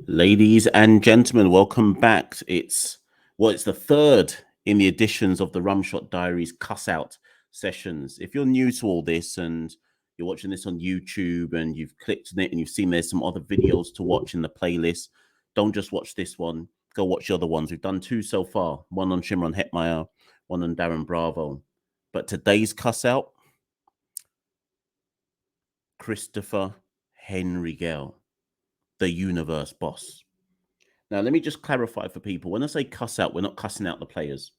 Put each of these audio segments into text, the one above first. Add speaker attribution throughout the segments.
Speaker 1: Ladies and gentlemen, welcome back. It's the third in the editions of the Rum Shot Diaries cuss out sessions. If you're new to all this and you're watching this on YouTube and you've clicked on it and you've seen there's some other videos to watch in the playlist, don't just watch this one. Go watch the other ones. We've done two so far. One on Shimron Hetmeyer, one on Darren Bravo. But today's cuss out, Christopher Henry Gayle, the universe boss. Now, let me just clarify for people. When I say cuss out, we're not cussing out the players.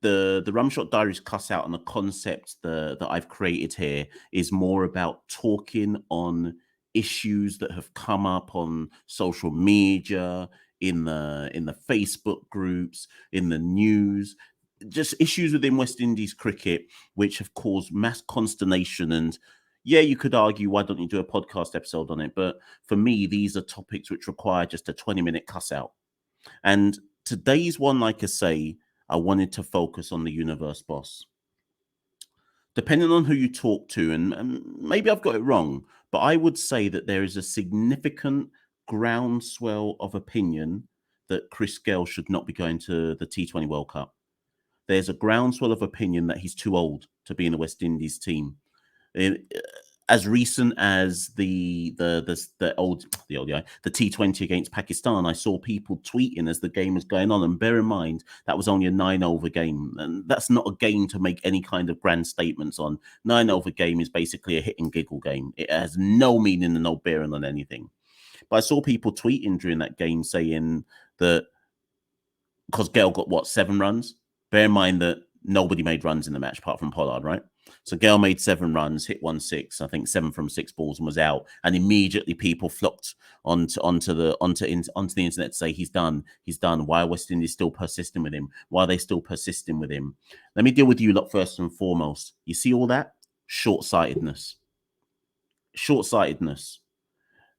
Speaker 1: The Rum Shot Diaries cuss out and the concept that I've created here is more about talking on issues that have come up on social media, in the Facebook groups, in the news, just issues within West Indies cricket which have caused mass consternation. And yeah, you could argue, why don't you do a podcast episode on it? But for me, these are topics which require just a 20-minute cuss out. And today's one, like I say, I wanted to focus on the universe boss. Depending on who you talk to, and maybe I've got it wrong, but I would say that there is a significant groundswell of opinion that Chris Gayle should not be going to the T20 World Cup. There's a groundswell of opinion that he's too old to be in the West Indies team. As recent as the T20 against Pakistan, I saw people tweeting as the game was going on. And bear in mind, that was only a 9-over game. And that's not a game to make any kind of grand statements on. 9-over game is basically a hit and giggle game. It has no meaning and no bearing on anything. But I saw people tweeting during that game saying that because Gayle got, 7 runs? Bear in mind that nobody made runs in the match apart from Pollard, right? So Gayle made 7 runs, hit 1-6, I think 7 from 6 balls, and was out. And immediately people flocked onto the internet to say he's done. Why are West Indies still persisting with him? Why are they still persisting with him? Let me deal with you lot first and foremost. You see all that? Short-sightedness.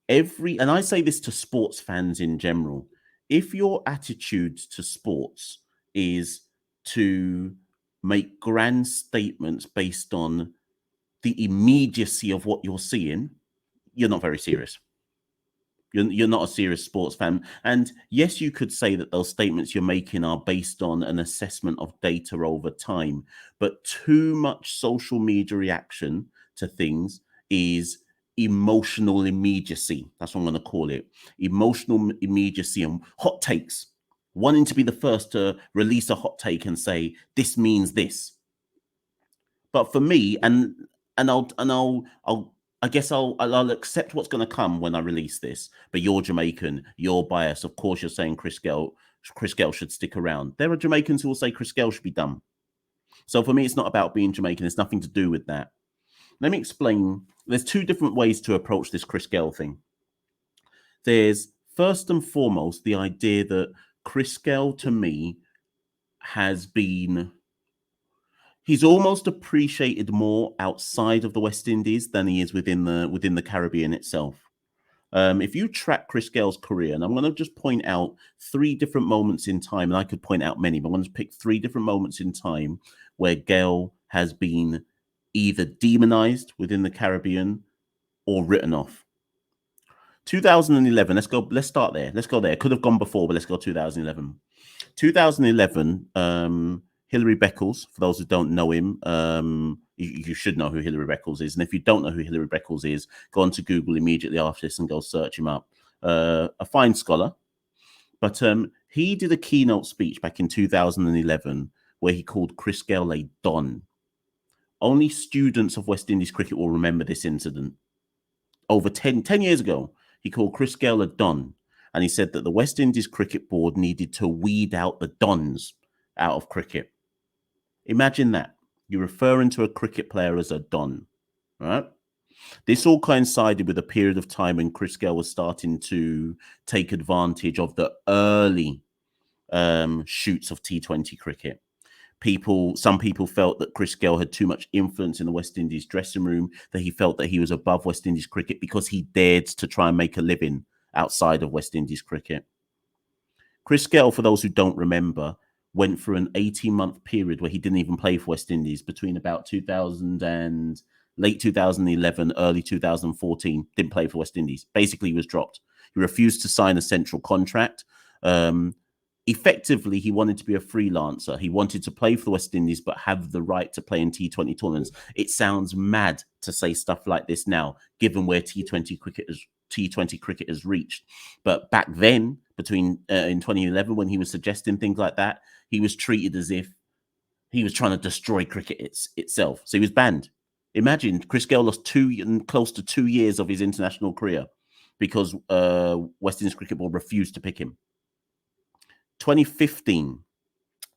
Speaker 1: And I say this to sports fans in general. If your attitude to sports is to make grand statements based on the immediacy of what you're seeing, you're not very serious. You're not a serious sports fan. And yes, you could say that those statements you're making are based on an assessment of data over time, but too much social media reaction to things is emotional immediacy. That's what I'm going to call it. Emotional immediacy and hot takes. Wanting to be the first to release a hot take and say this means this. But for me, and I'll accept what's going to come when I release this. But you're Jamaican, you're biased. Of course, you're saying Chris Gayle should stick around. There are Jamaicans who will say Chris Gayle should be done. So for me, it's not about being Jamaican. It's nothing to do with that. Let me explain. There's 2 different ways to approach this Chris Gayle thing. There's first and foremost the idea that Chris Gayle, to me, he's almost appreciated more outside of the West Indies than he is within the Caribbean itself. If you track Chris Gayle's career, and I'm going to just point out 3 different moments in time, and I could point out many, but I'm going to pick 3 different moments in time where Gayle has been either demonized within the Caribbean or written off. 2011, let's start there. Let's go there. Could have gone before, but let's go 2011. 2011, Hilary Beckles, for those who don't know him, you should know who Hilary Beckles is. And if you don't know who Hilary Beckles is, go on to Google immediately after this and go search him up. A fine scholar. But he did a keynote speech back in 2011 where he called Chris Gayle a Don. Only students of West Indies cricket will remember this incident. Over 10 years ago, he called Chris Gayle a Don. And he said that the West Indies Cricket Board needed to weed out the Dons out of cricket. Imagine that. You're referring to a cricket player as a Don, right? This all coincided with a period of time when Chris Gayle was starting to take advantage of the early shoots of T20 cricket. Some people felt that Chris Gayle had too much influence in the West Indies dressing room, that he felt that he was above West Indies cricket because he dared to try and make a living outside of West Indies cricket. Chris Gayle, for those who don't remember, went through an 18-month period where he didn't even play for West Indies between about 2000 and late 2011, early 2014, didn't play for West Indies. Basically, he was dropped. He refused to sign a central contract. Effectively, he wanted to be a freelancer. He wanted to play for the West Indies, but have the right to play in T20 tournaments. It sounds mad to say stuff like this now, given where T20 cricket has reached. But back then, between in 2011, when he was suggesting things like that, he was treated as if he was trying to destroy cricket itself. So he was banned. Imagine Chris Gayle lost close to 2 years of his international career because West Indies Cricket Board refused to pick him. 2015,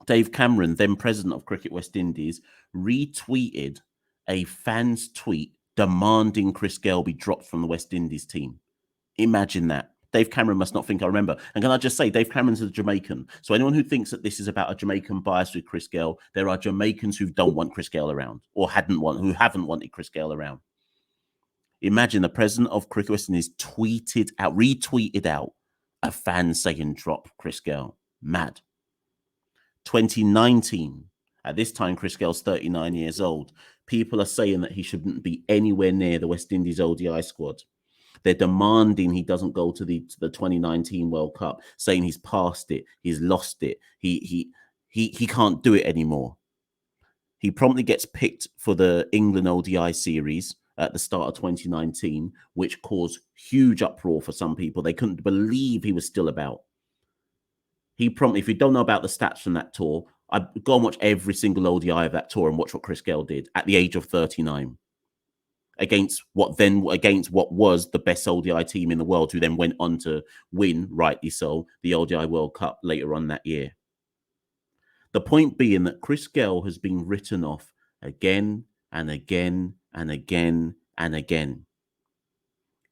Speaker 1: Dave Cameron, then president of Cricket West Indies, retweeted a fan's tweet demanding Chris Gayle be dropped from the West Indies team. Imagine that. Dave Cameron must not think I remember. And can I just say, Dave Cameron's a Jamaican. So anyone who thinks that this is about a Jamaican bias with Chris Gayle, there are Jamaicans who don't want Chris Gayle around or haven't wanted Chris Gayle around. Imagine the president of Cricket West Indies retweeted out a fan saying drop Chris Gayle. Mad. 2019, at this time, Chris Gayle's 39 years old. People are saying that he shouldn't be anywhere near the West Indies ODI squad. They're demanding he doesn't go to the 2019 World Cup, saying he's past it, he's lost it, he can't do it anymore. He promptly gets picked for the England ODI series at the start of 2019, which caused huge uproar for some people. They couldn't believe he was still about. He promptly, if you don't know about the stats from that tour, I'd go and watch every single ODI of that tour and watch what Chris Gayle did at the age of 39 against what was the best ODI team in the world, who then went on to win, rightly so, the ODI World Cup later on that year. The point being that Chris Gayle has been written off again and again and again and again.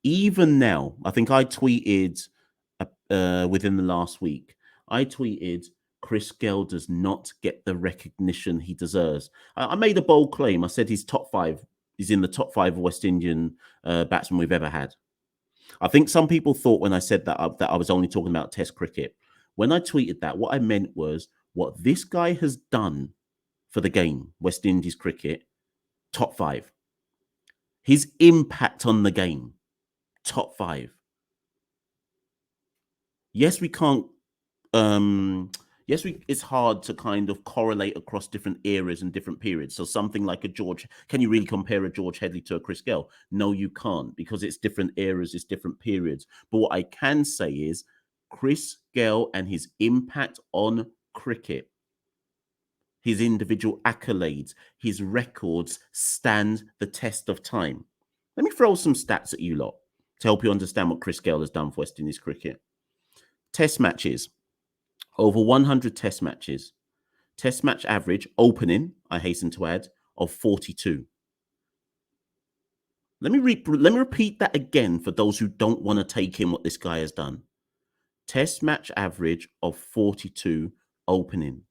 Speaker 1: Even now, I think I tweeted within the last week, I tweeted, Chris Gayle does not get the recognition he deserves. I made a bold claim. I said he's top five. He's in the top five West Indian batsmen we've ever had. I think some people thought when I said that I was only talking about Test cricket. When I tweeted that, what I meant was what this guy has done for the game, West Indies cricket, top five. His impact on the game, top five. Yes, we can't. It's hard to kind of correlate across different eras and different periods. So something like can you really compare a George Headley to a Chris Gayle? No, you can't, because it's different eras, it's different periods. But what I can say is Chris Gayle and his impact on cricket, his individual accolades, his records stand the test of time. Let me throw some stats at you lot to help you understand what Chris Gayle has done for West Indies cricket. Test matches. Over 100 test matches. Test match average, opening, I hasten to add, of 42. Let me repeat that again for those who don't want to take in what this guy has done. Test match average of 42 opening.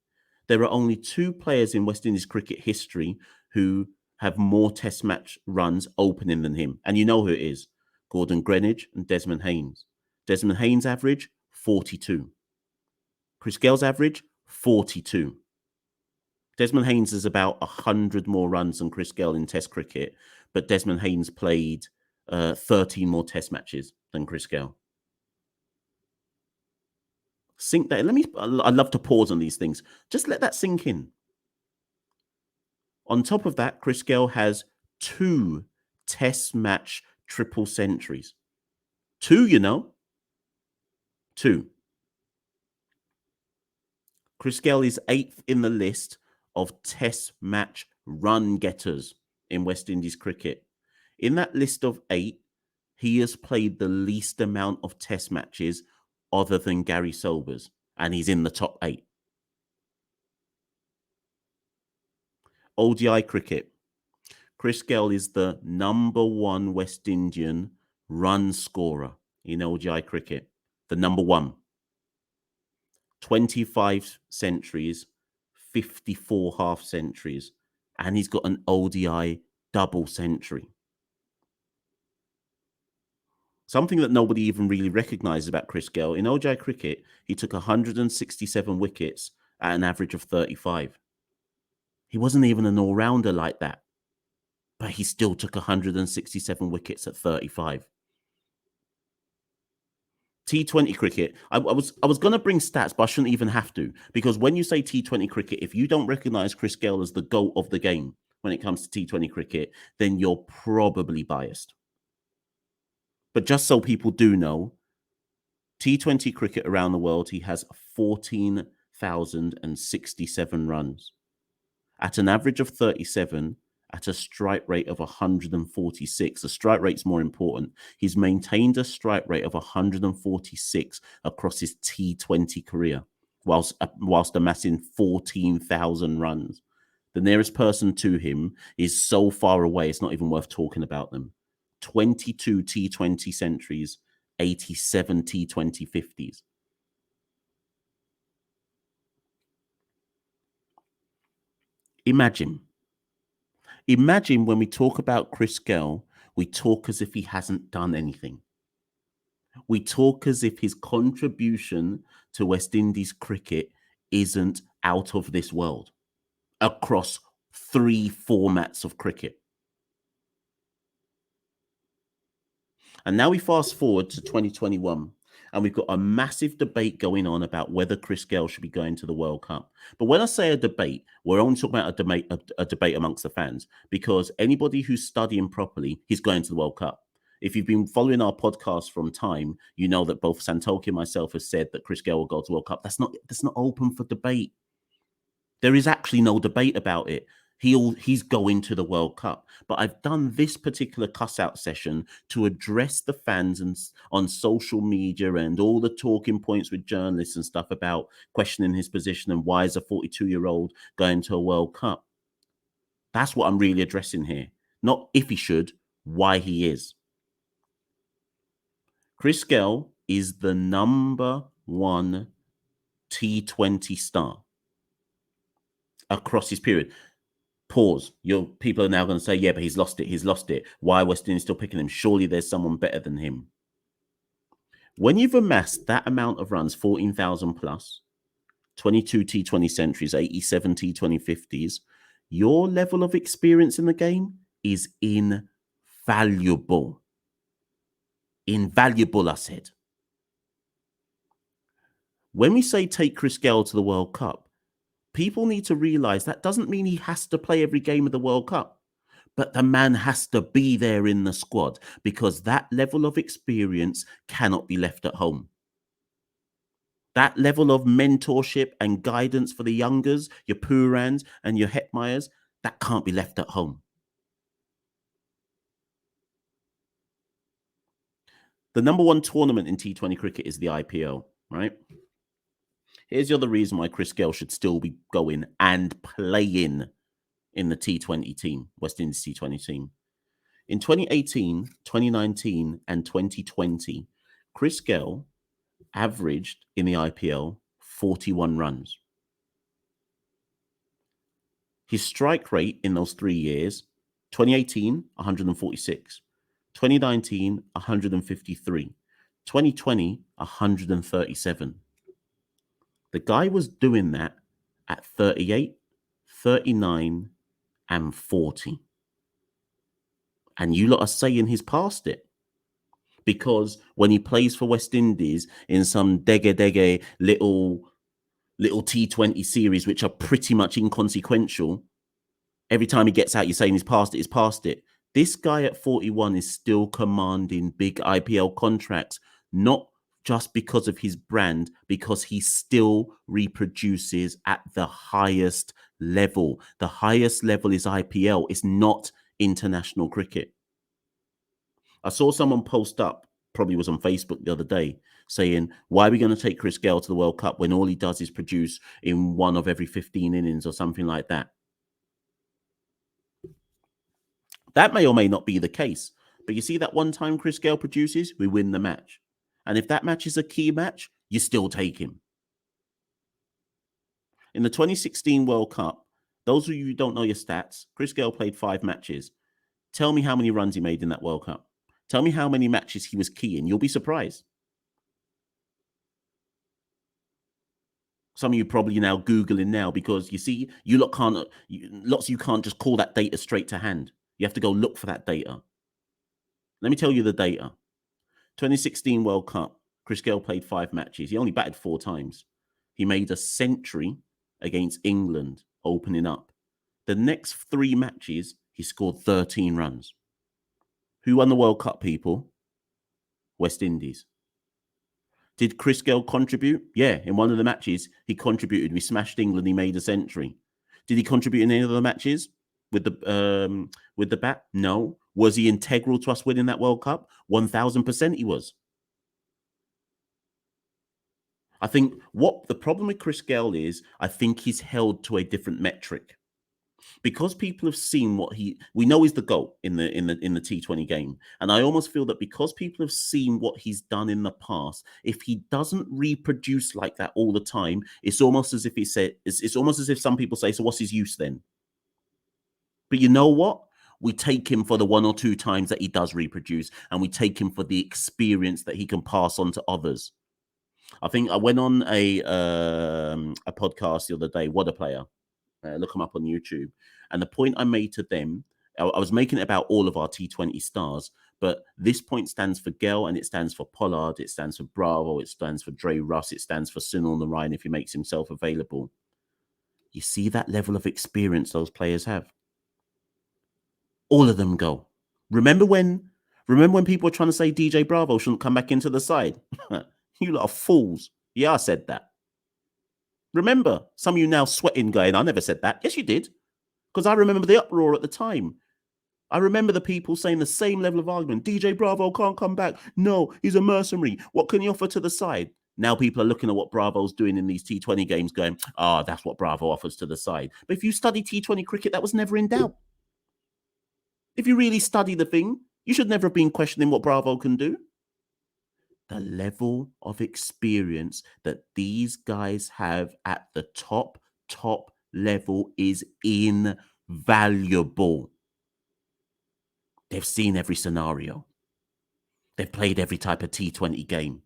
Speaker 1: There are only two players in West Indies cricket history who have more test match runs opening than him. And you know who it is. Gordon Greenidge and Desmond Haynes. Desmond Haynes' average, 42. Chris Gayle's average, 42. Desmond Haynes is about 100 more runs than Chris Gayle in Test cricket, but Desmond Haynes played 13 more Test matches than Chris Gayle. Sink that. I love to pause on these things. Just let that sink in. On top of that, Chris Gayle has 2 Test match triple centuries. 2, you know. 2. Chris Gayle is 8th in the list of Test match run getters in West Indies cricket. In that list of 8, he has played the least amount of Test matches other than Gary Sobers, and he's in the top 8. ODI cricket. Chris Gayle is the number 1 West Indian run scorer in ODI cricket. The number 1. 25 centuries, 54 half centuries, and he's got an ODI double century. Something that nobody even really recognised about Chris Gayle. In ODI cricket, he took 167 wickets at an average of 35. He wasn't even an all-rounder like that, but he still took 167 wickets at 35. T20 cricket. I was going to bring stats, but I shouldn't even have to, because when you say T20 cricket, if you don't recognise Chris Gayle as the GOAT of the game when it comes to T20 cricket, then you're probably biased. But just so people do know, T20 cricket around the world, he has 14,067 runs at an average of 37, at a strike rate of 146. The strike rate's more important. He's maintained a strike rate of 146 across his T20 career, whilst amassing 14,000 runs. The nearest person to him is so far away, it's not even worth talking about them. 22 T20 centuries, 87 T20 50s. Imagine when we talk about Chris Gayle, we talk as if he hasn't done anything. We talk as if his contribution to West Indies cricket isn't out of this world across 3 formats of cricket. And now we fast forward to 2021, and we've got a massive debate going on about whether Chris Gayle should be going to the World Cup. But when I say a debate, we're only talking about a debate amongst the fans, because anybody who's studying properly, he's going to the World Cup. If you've been following our podcast from time, you know that both Santoki and myself have said that Chris Gayle will go to the World Cup. That's not open for debate. There is actually no debate about it. He's going to the World Cup. But I've done this particular cuss out session to address the fans and on social media and all the talking points with journalists and stuff about questioning his position and why is a 42-year-old going to a World Cup. That's what I'm really addressing here. Not if he should, why he is. Chris Gayle is the number 1 T20 star across his period. Pause. Your people are now going to say, yeah, but he's lost it. Why are West Indies still picking him? Surely there's someone better than him. When you've amassed that amount of runs, 14,000 plus, 22 T20 centuries, 87 T20 50s, your level of experience in the game is invaluable. Invaluable, I said. When we say take Chris Gayle to the World Cup, people need to realize that doesn't mean he has to play every game of the World Cup, but the man has to be there in the squad, because that level of experience cannot be left at home. That level of mentorship and guidance for the youngers, your Purans and your Hetmeyers, that can't be left at home. The number 1 tournament in T20 cricket is the IPL, right? Here's the other reason why Chris Gayle should still be going and playing in the T20 team, West Indies T20 team. In 2018, 2019, and 2020, Chris Gayle averaged in the IPL 41 runs. His strike rate in those 3 years, 2018, 146, 2019, 153, 2020, 137. The guy was doing that at 38, 39, and 40. And you lot are saying he's past it. Because when he plays for West Indies in some dege little T20 series, which are pretty much inconsequential, every time he gets out, you're saying he's past it. This guy at 41 is still commanding big IPL contracts, not just because of his brand, because he still reproduces at the highest level. The highest level is IPL. It's not international cricket. I saw someone post up, probably was on Facebook the other day, saying, why are we going to take Chris Gayle to the World Cup when all he does is produce in 1 of every 15 innings or something like that? That may or may not be the case. But you see that one time Chris Gayle produces, we win the match. And if that match is a key match, you still take him. In the 2016 World Cup, those of you who don't know your stats, Chris Gayle played 5 matches. Tell me how many runs he made in that World Cup. Tell me how many matches he was key in. You'll be surprised. Some of you probably now Googling now, because you see, lots of you can't just call that data straight to hand. You have to go look for that data. Let me tell you the data. 2016 World Cup, Chris Gayle played 5 matches. He only batted 4 times. He made a century against England opening up. The next 3 matches, he scored 13 runs. Who won the World Cup, people? West Indies. Did Chris Gayle contribute? Yeah, in one of the matches, he contributed. We smashed England. He made a century. Did he contribute in any of the matches with the bat? No. Was he integral to us winning that World Cup? 1000% he was. I think what the problem with Chris Gayle is, I think he's held to a different metric. Because people have seen what we know is the GOAT in the T20 game. And I almost feel that because people have seen what he's done in the past, if he doesn't reproduce like that all the time, it's almost as if it's almost as if some people say, so what's his use then? But you know what? We take him for the 1 or 2 times that he does reproduce, and we take him for the experience that he can pass on to others. I think I went on a podcast the other day, What a Player. Look them up on YouTube. And the point I made to them, I was making it about all of our T20 stars, but this point stands for Gayle, and it stands for Pollard, it stands for Bravo, it stands for Dre Russ, it stands for Sunil Narayan if he makes himself available. You see that level of experience those players have? All of them go. Remember when people were trying to say DJ Bravo shouldn't come back into the side? You lot are fools. Yeah, I said that. Remember, some of you now sweating going, I never said that. Yes, you did. Because I remember the uproar at the time. I remember the people saying the same level of argument. DJ Bravo can't come back. No, he's a mercenary. What can he offer to the side? Now people are looking at what Bravo's doing in these T20 games going, that's what Bravo offers to the side. But if you study T20 cricket, that was never in doubt. If you really study the thing, you should never have been questioning what Bravo can do. The level of experience that these guys have at the top level is invaluable. They've seen every scenario. They've played every type of T20 game.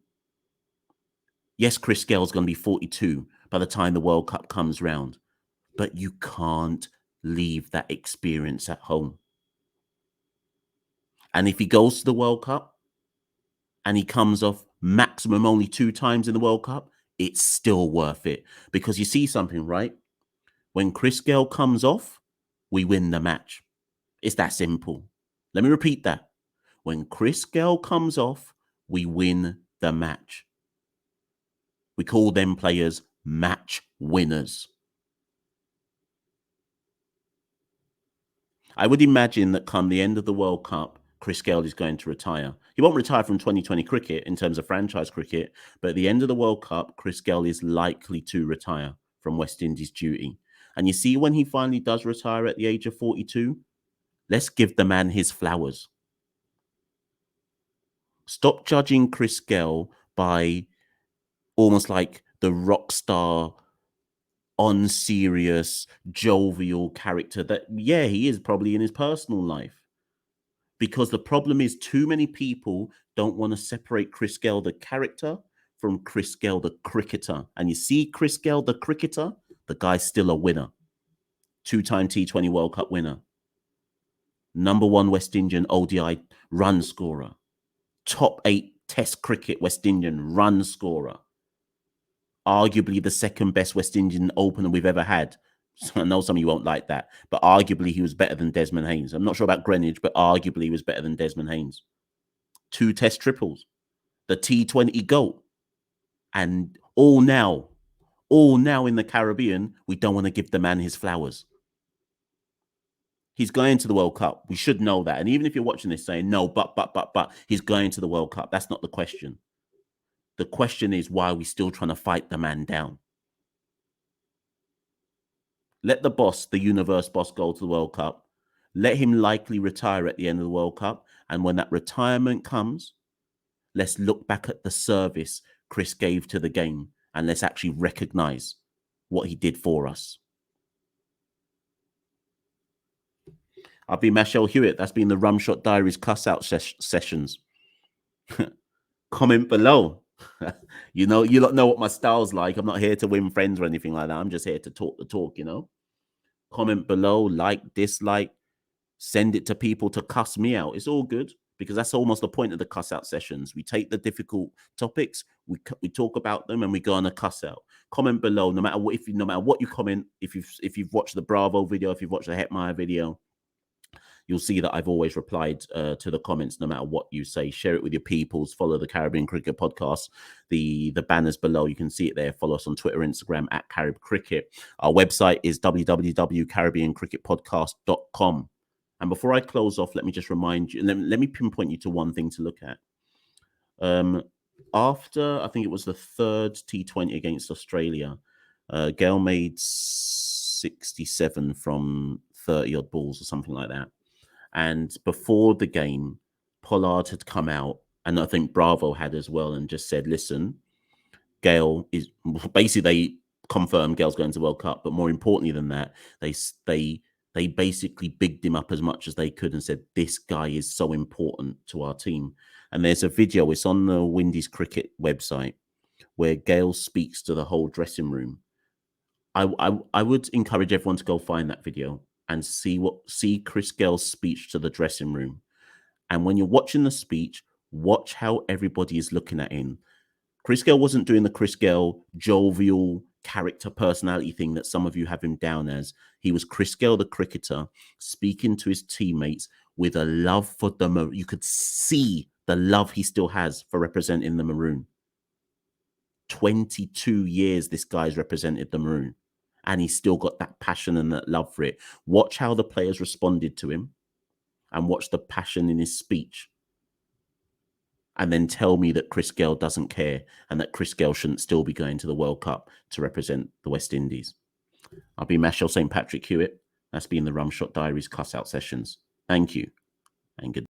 Speaker 1: Yes, Chris Gayle's going to be 42 by the time the World Cup comes round, but you can't leave that experience at home. And if he goes to the World Cup and he comes off maximum only 2 times in the World Cup, it's still worth it. Because you see something, right? When Chris Gayle comes off, we win the match. It's that simple. Let me repeat that. When Chris Gayle comes off, we win the match. We call them players match winners. I would imagine that come the end of the World Cup, Chris Gayle is going to retire. He won't retire from 2020 cricket in terms of franchise cricket, but at the end of the World Cup, Chris Gayle is likely to retire from West Indies duty. And you see, when he finally does retire at the age of 42, let's give the man his flowers. Stop judging Chris Gayle by almost like the rock star, unserious, jovial character that, yeah, he is probably in his personal life. Because the problem is too many people don't want to separate Chris Gayle, the character, from Chris Gayle, the cricketer. And you see Chris Gayle, the cricketer, the guy's still a winner. 2-time T20 World Cup winner. #1 West Indian ODI run scorer. Top 8 Test cricket West Indian run scorer. Arguably the second best West Indian opener we've ever had. So I know some of you won't like that, but arguably he was better than Desmond Haynes. I'm not sure about Greenwich, but arguably he was better than Desmond Haynes. 2 Test triples, the T20 GOAT, and all now in the Caribbean, we don't want to give the man his flowers. He's going to the World Cup. We should know that. And even if you're watching this saying, no, but, he's going to the World Cup. That's not the question. The question is, why are we still trying to fight the man down? Let the boss, the universe boss, go to the World Cup. Let him likely retire at the end of the World Cup. And when that retirement comes, let's look back at the service Chris gave to the game and let's actually recognize what he did for us. I've been Machel Hewitt. That's been the Rum Shot Diaries cuss out sessions. Comment below. You don't know what my style's like. I'm not here to win friends or anything like that. I'm just here to talk the talk, Comment below, like, dislike, send it to people to cuss me out. It's all good. because that's almost the point of the cuss out sessions. We take the difficult topics, we talk about them, and we go on a cuss out. Comment below, no matter what, no matter what you comment. If you've watched the Bravo video, if you've watched the Hetmeyer video, you'll see that I've always replied to the comments, no matter what you say. Share it with your peoples. Follow the Caribbean Cricket Podcast. The banners below, you can see it there. Follow us on Twitter, Instagram at Carib Cricket. Our website is www.caribbeancricketpodcast.com. And before I close off, let me just remind you, let me pinpoint you to one thing to look at. After, I think it was the third T20 against Australia, Gayle made 67 from 30 odd balls or something like that. And before the game, Pollard had come out, and I think Bravo had as well, and just said, listen, Gayle is basically, they confirmed Gayle's going to the World Cup, but more importantly than that, they basically bigged him up as much as they could and said, this guy is so important to our team. And there's a video, it's on the Windies Cricket website, where Gayle speaks to the whole dressing room. I would encourage everyone to go find that video and see Chris Gayle's speech to the dressing room. And when you're watching the speech, watch how everybody is looking at him. Chris Gayle wasn't doing the Chris Gayle jovial character personality thing that some of you have him down as. He was Chris Gayle, the cricketer, speaking to his teammates with a love for the Maroon. You could see the love he still has for representing the Maroon. 22 years this guy's represented the Maroon, and he's still got that passion and that love for it. Watch how the players responded to him, and watch the passion in his speech. And then tell me that Chris Gayle doesn't care, and that Chris Gayle shouldn't still be going to the World Cup to represent the West Indies. I'll be Machel St. Patrick Hewitt. That's been the Rum Shot Diaries cuss out sessions. Thank you, and good.